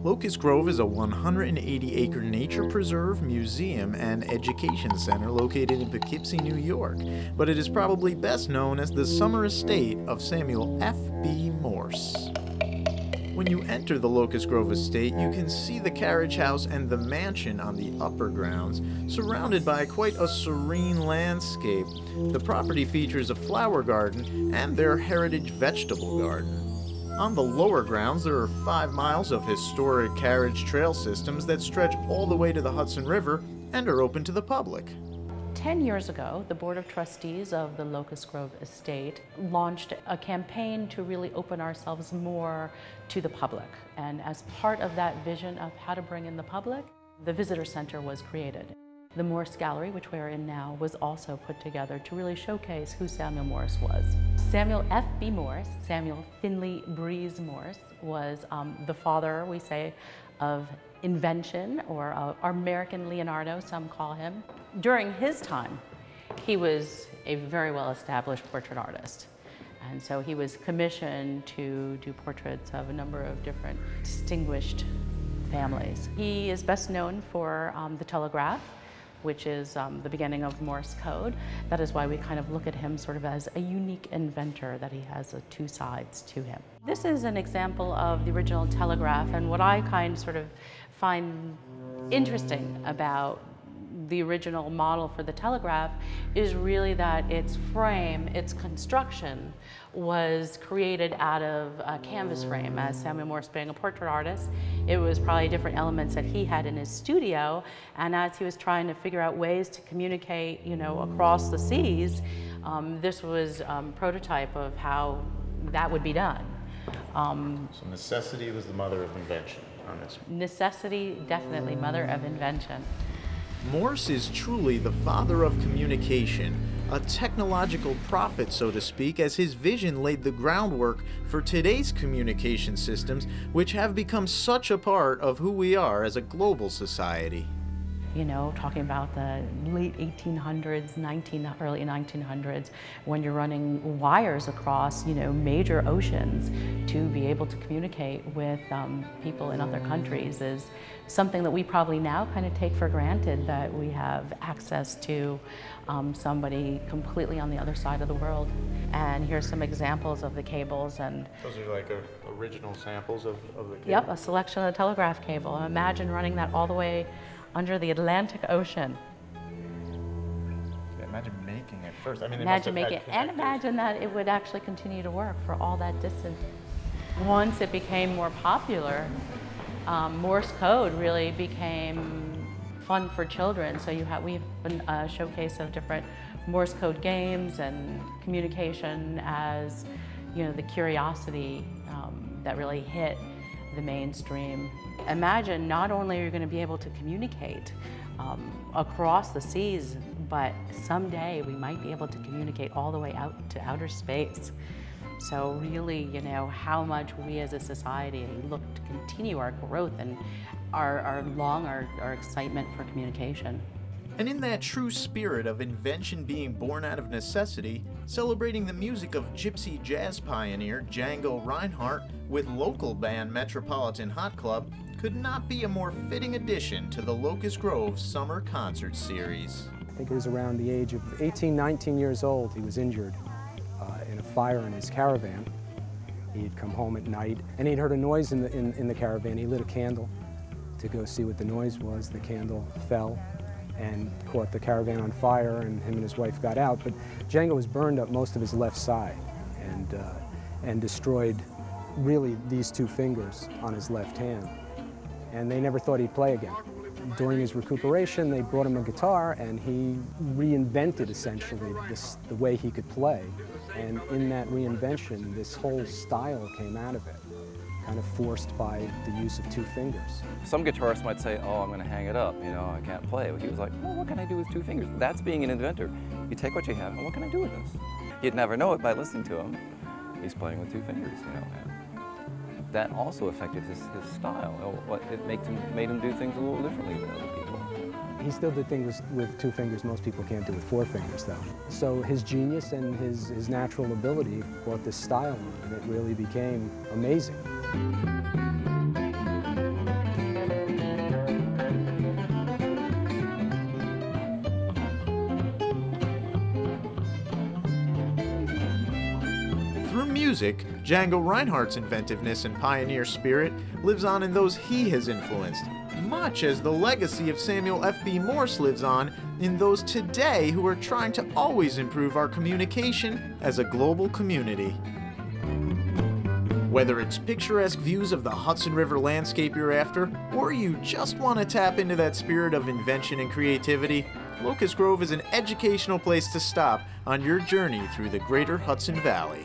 Locust Grove is a 180-acre nature preserve, museum, and education center located in Poughkeepsie, New York, but it is probably best known as the summer estate of Samuel F.B. Morse. When you enter the Locust Grove estate, you can see the carriage house and the mansion on the upper grounds, surrounded by quite a serene landscape. The property features a flower garden and their heritage vegetable garden. On the lower grounds, there are 5 miles of historic carriage trail systems that stretch all the way to the Hudson River and are open to the public. 10 years ago, the Board of Trustees of the Locust Grove Estate launched a campaign to really open ourselves more to the public. And as part of that vision of how to bring in the public, the Visitor Center was created. The Morse Gallery, which we're in now, was also put together to really showcase who Samuel Morse was. Samuel F.B. Morse, Samuel Finley Breeze Morse, was the father, we say, of invention, or American Leonardo, some call him. During his time, he was a very well-established portrait artist. And so he was commissioned to do portraits of a number of different distinguished families. He is best known for the telegraph, which is the beginning of Morse code. That is why we kind of look at him sort of as a unique inventor, that he has two sides to him. This is an example of the original telegraph, and what I sort of find interesting about the original model for the telegraph is really that its frame, its construction, was created out of a canvas frame. As Samuel Morse being a portrait artist, it was probably different elements that he had in his studio, and as he was trying to figure out ways to communicate, across the seas, this was a prototype of how that would be done. So necessity was the mother of invention on this one. Necessity, definitely mother of invention. Morse is truly the father of communication, a technological prophet, so to speak, as his vision laid the groundwork for today's communication systems, which have become such a part of who we are as a global society. Talking about the late 1800s, early 1900s, when you're running wires across, major oceans to be able to communicate with people in other countries is something that we probably now kind of take for granted, that we have access to somebody completely on the other side of the world. And here's some examples of the cables. And those are like original samples of the cable? Yep, a selection of the telegraph cable. Imagine running that all the way under the Atlantic Ocean. Imagine making it first. I mean, imagine making it, and imagine that it would actually continue to work for all that distance. Once it became more popular, Morse code really became fun for children. So we have a showcase of different Morse code games and communication as, the curiosity that really hit the mainstream. Imagine not only are you going to be able to communicate across the seas, but someday we might be able to communicate all the way out to outer space. So really, how much we as a society look to continue our growth and our excitement for communication. And in that true spirit of invention being born out of necessity, celebrating the music of gypsy jazz pioneer Django Reinhardt with local band Metropolitan Hot Club could not be a more fitting addition to the Locust Grove Summer Concert Series. I think it was around the age of 18, 19 years old. He was injured in a fire in his caravan. He'd come home at night and he'd heard a noise in the caravan. He lit a candle to go see what the noise was. The candle fell and caught the caravan on fire, and him and his wife got out. But Django was burned up most of his left side and destroyed really these 2 fingers on his left hand. And they never thought he'd play again. During his recuperation, they brought him a guitar, and he reinvented essentially the way he could play. And in that reinvention, this whole style came out of it, kind of forced by the use of 2 fingers. Some guitarists might say, oh, I'm going to hang it up, I can't play. But he was like, well, what can I do with 2 fingers? That's being an inventor. You take what you have, and what can I do with this? You'd never know it by listening to him. He's playing with 2 fingers, And that also affected his style. It made him do things a little differently than other people. He still did things with 2 fingers most people can't do with 4 fingers, though. So his genius and his natural ability brought this style on, and it really became amazing. music, Django Reinhardt's inventiveness and pioneer spirit lives on in those he has influenced, much as the legacy of Samuel F.B. Morse lives on in those today who are trying to always improve our communication as a global community. Whether it's picturesque views of the Hudson River landscape you're after, or you just want to tap into that spirit of invention and creativity, Locust Grove is an educational place to stop on your journey through the greater Hudson Valley.